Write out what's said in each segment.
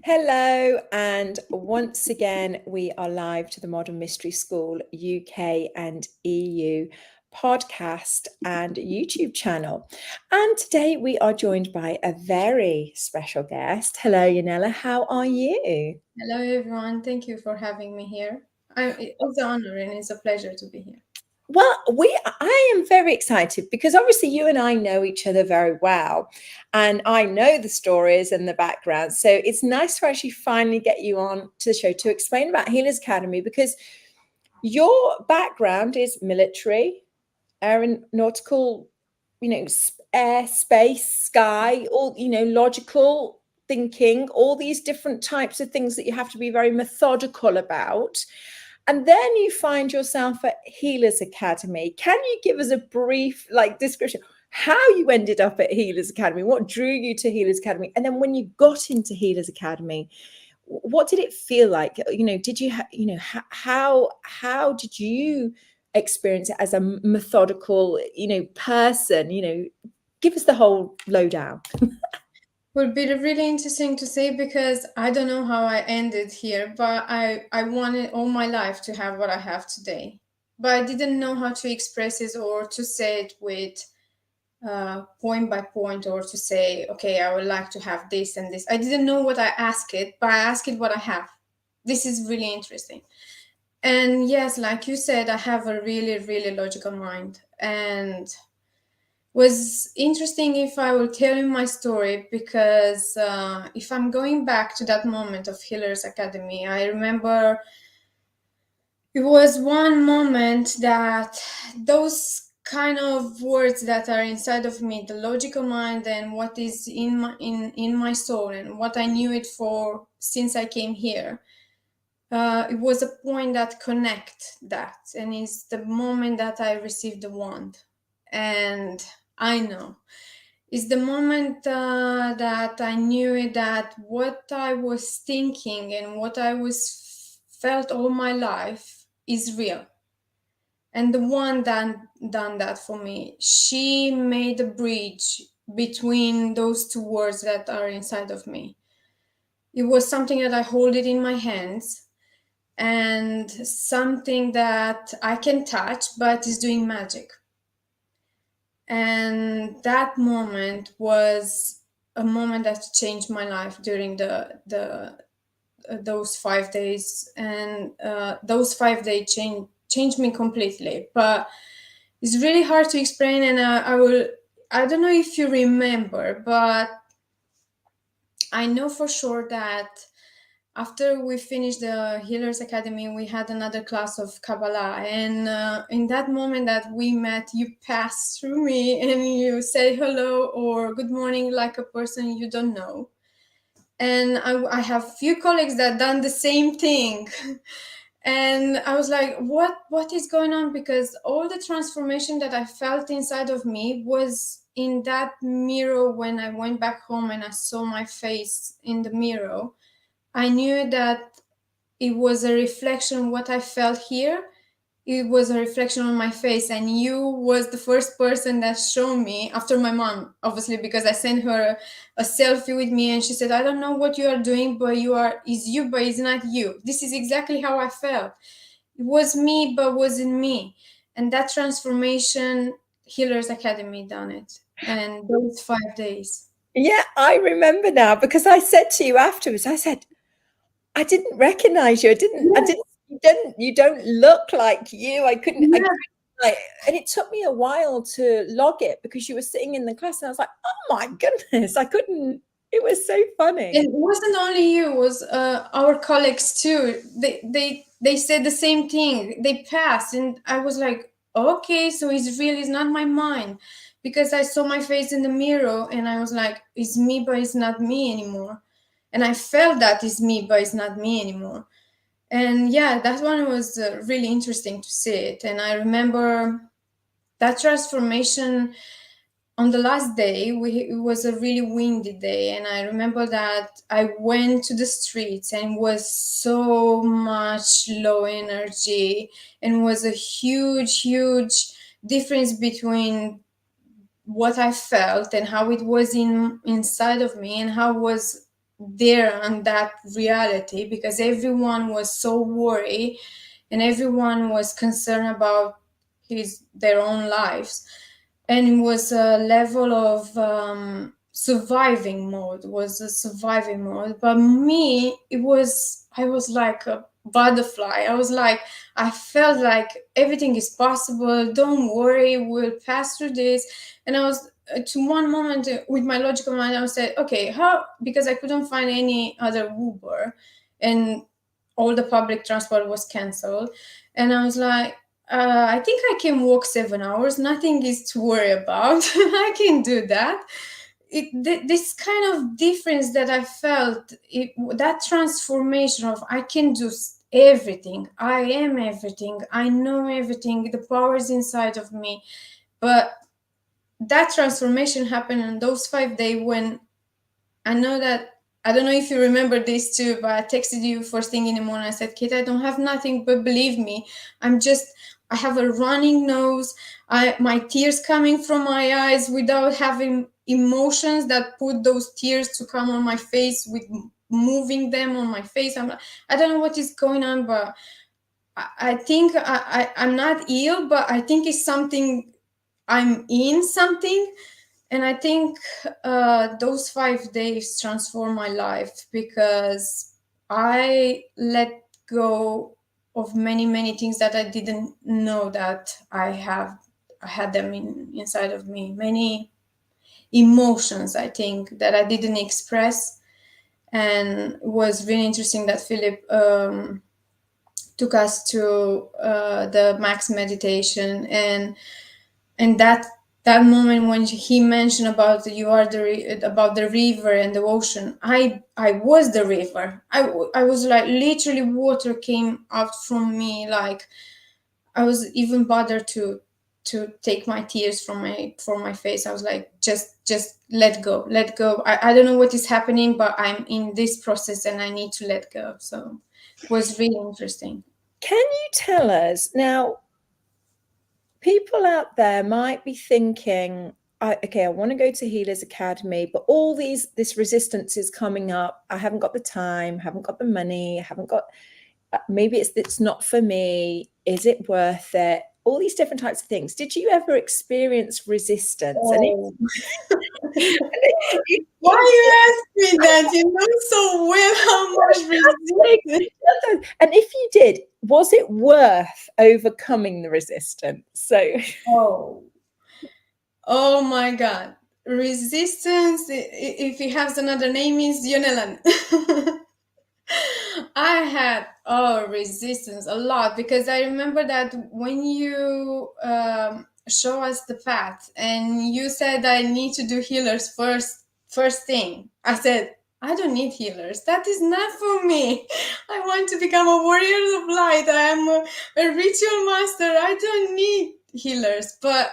Hello, and once again, we are live to the Modern Mystery School UK and EU podcast and YouTube channel. And today we are joined by a very special guest. Hello, Ionela, how are you? Hello, everyone. Thank you for having me here. It's an honor and it's a pleasure to be here. Well, I am very excited because obviously you and I know each other very well, and I know the stories and the background. So it's nice to actually finally get you on to the show to explain about Healers Academy, because your background is military, aeronautical, air, space, sky, all, logical thinking, all these different types of things that you have to be very methodical about. And then you find yourself at Healers Academy. Can you give us a brief description how you ended up at Healers Academy? What drew you to Healers Academy? And then when you got into Healers Academy, what did it feel like? Did you how did you experience it as a methodical person? Give us the whole lowdown. Would be really interesting to say because I don't know how I ended here, but I wanted all my life to have what I have today. But I didn't know how to express it or to say it with point by point, or to say, okay, I would like to have this and this. I didn't know what I asked it, but I asked it what I have. This is really interesting. And yes, like you said, I have a really, really logical mind. And was interesting if I will tell you my story, because if I'm going back to that moment of Healers Academy, I remember it was one moment that those kind of words that are inside of me, the logical mind and what is in my soul and what I knew it for since I came here. It was a point that connect that, and it's the moment that I received the wand. And I know it's the moment that I knew that what I was thinking and what I was felt all my life is real. And the one that done that for me, she made a bridge between those two words that are inside of me. It was something that I hold it in my hands, and something that I can touch but is doing magic. And that moment was a moment that changed my life during the those 5 days. And those 5 days changed me completely. But it's really hard to explain, and I don't know if you remember, but I know for sure that after we finished the Healers Academy, we had another class of Kabbalah. And in that moment that we met, you passed through me and you say hello or good morning like a person you don't know. And I have few colleagues that done the same thing. And I was like, what is going on? Because all the transformation that I felt inside of me was in that mirror. When I went back home and I saw my face in the mirror, I knew that it was a reflection of what I felt here. It was a reflection on my face, and you was the first person that showed me, after my mom, obviously, because I sent her a selfie with me, and she said, I don't know what you are doing, but is you, but it's not you. This is exactly how I felt. It was me, but wasn't me. And that transformation, Healers Academy done it. And those 5 days. Yeah, I remember now, because I said to you afterwards, I said, I didn't recognize you. Yes, You don't look like you. I yes. like, and it took me a while to log it because you were sitting in the class and I was like, oh my goodness, I couldn't, it was so And funny. it wasn't only you, it was our colleagues too. They said the same thing. They passed, and I was like, okay, so it's real. It's not my mind, because I saw my face in the mirror, and I was like, it's me, but it's not me anymore. And I felt that it's me, but it's not me anymore. And yeah, that one was really interesting to see it. And I remember that transformation on the last day. It was a really windy day, and I remember that I went to the streets and was so much low energy, and was a huge difference between what I felt and how it was inside of me and how was there on that reality, because everyone was so worried and everyone was concerned about their own lives, and it was a level of surviving mode, was a surviving mode. But me, I was like a butterfly. I was like, I felt like everything is possible, don't worry, we'll pass through this. And I was to one moment with my logical mind, I said, okay, how, because I couldn't find any other Uber and all the public transport was cancelled. And I was like, I think I can walk 7 hours. Nothing is to worry about. I can do that. This kind of difference that I felt, that transformation of I can do everything. I am everything. I know everything. The power is inside of me. But that transformation happened in those 5 days when I know that, I don't know if you remember this too, but I texted you first thing in the morning. I said, Kate, I don't have nothing, but believe me, I have a running nose. My tears coming from my eyes without having emotions that put those tears to come on my face with moving them on my face. I don't know what is going on, but I think I'm not ill, but I think it's something, I'm in something. And I think those 5 days transformed my life, because I let go of many things that I didn't know that I had them inside of me. Many emotions, I think, that I didn't express. And it was really interesting that Philip took us to the max meditation, and that moment when he mentioned about about the river and the ocean. I was the river. I was like, literally water came out from me. Like, I was even bothered to take my tears from my face. I was like, just let go, let go. I don't know what is happening, but I'm in this process and I need to let go. So it was really interesting. Can you tell us now? People out there might be thinking, okay, I want to go to Healers Academy, but all this resistance is coming up. I haven't got the time, haven't got the money, haven't got, maybe it's not for me. Is it worth it? All these different types of things. Did you ever experience resistance? Oh. Why you ask me that? You know so well how much resistance. And if you did, was it worth overcoming the resistance? So, Oh my God. Resistance, if it has another name, is Ionela. I had resistance a lot, because I remember that when you show us the path and you said I need to do healers first thing. I said, I don't need healers. That is not for me. I want to become a warrior of light. I am a ritual master. I don't need healers. But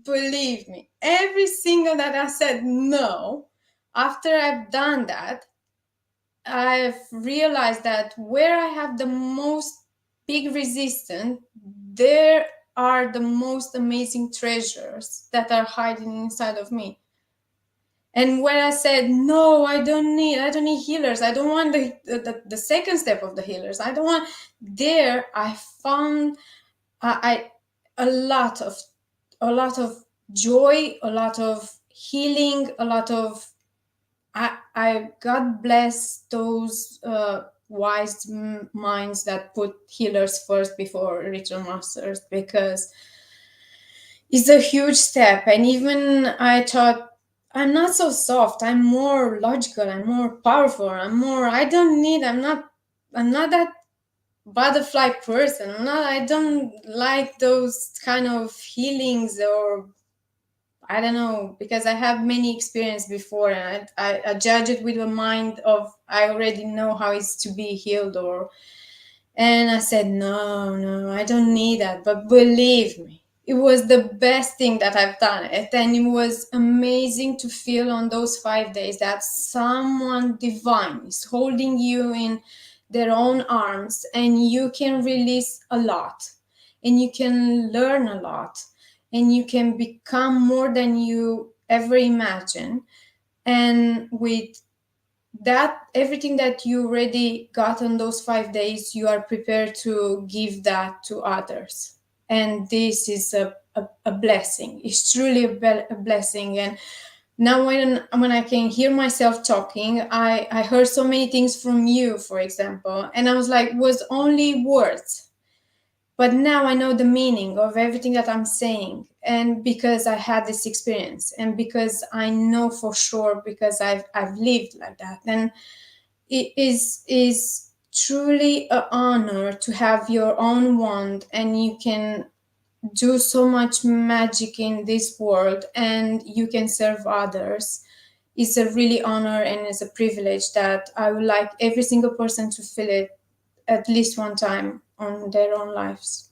believe me, every single that I said no, after I've done that, I've realized that where I have the most big resistance, there are the most amazing treasures that are hiding inside of me. And where I said, no, I don't need healers. I don't want the second step of the healers. I don't want, there I found a lot of joy, a lot of healing, a lot of, I God bless those wise minds that put healers first before ritual masters, because it's a huge step. And even I thought, I'm not so soft. I'm more logical. I'm more powerful. I'm not that butterfly person. I don't like those kind of healings, or I don't know, because I have many experience before, and I judge it with a mind of, I already know how it's to be healed, and I said, no, I don't need that. But believe me, it was the best thing that I've done it. And it was amazing to feel on those 5 days that someone divine is holding you in their own arms, and you can release a lot, and you can learn a lot, and you can become more than you ever imagined. And with that everything that you already got on those 5 days, you are prepared to give that to others. And this is a blessing. It's truly a blessing. And now when I can hear myself talking, I heard so many things from you, for example, and I was like, was only words. But now I know the meaning of everything that I'm saying. And because I had this experience, and because I know for sure, because I've lived like that. And it is truly an honor to have your own wand, and you can do so much magic in this world, and you can serve others. It's a really honor, and it's a privilege that I would like every single person to feel it at least one time on their own lives.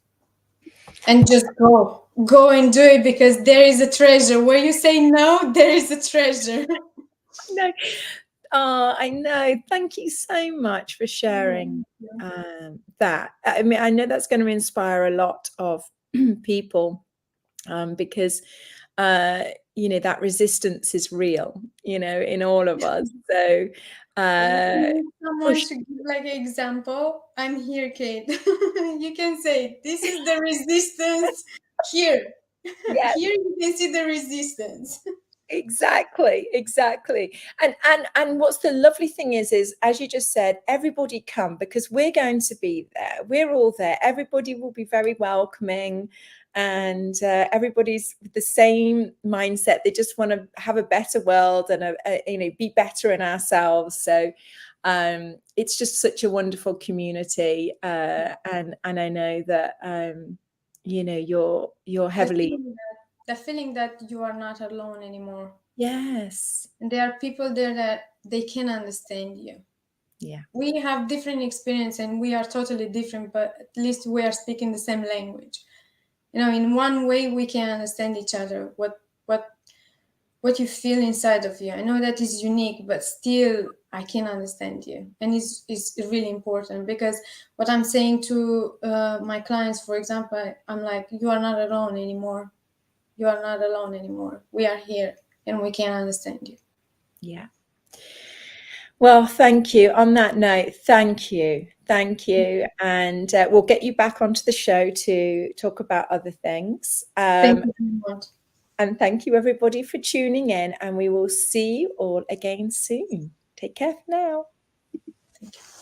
And just go and do it, because there is a treasure. Where you say no, there is a treasure. No. Oh, I know. Thank you so much for sharing that. I mean, I know that's going to inspire a lot of people, because that resistance is real, in all of us. So Someone push. to give like an example. I'm here, Kate. You can say this is the resistance here. Yeah. Here you can see the resistance. Exactly. And what's the lovely thing is as you just said, everybody come, because we're going to be there. We're all there. Everybody will be very welcoming, and everybody's with the same mindset. They just want to have a better world and be better in ourselves. So it's just such a wonderful community, and I know that you're heavily. The feeling that you are not alone anymore. Yes. And there are people there that they can understand you. Yeah. We have different experience and we are totally different, but at least we are speaking the same language. In one way we can understand each other, what you feel inside of you. I know that is unique, but still I can understand you. And it's really important, because what I'm saying to my clients, for example, I'm like, you are not alone anymore. You are not alone anymore. We are here and we can understand you. Yeah. Well, thank you. On that note, thank you. Thank you. And we'll get you back onto the show to talk about other things. Thank you so much. And thank you, everybody, for tuning in. And we will see you all again soon. Take care for now. Thank you.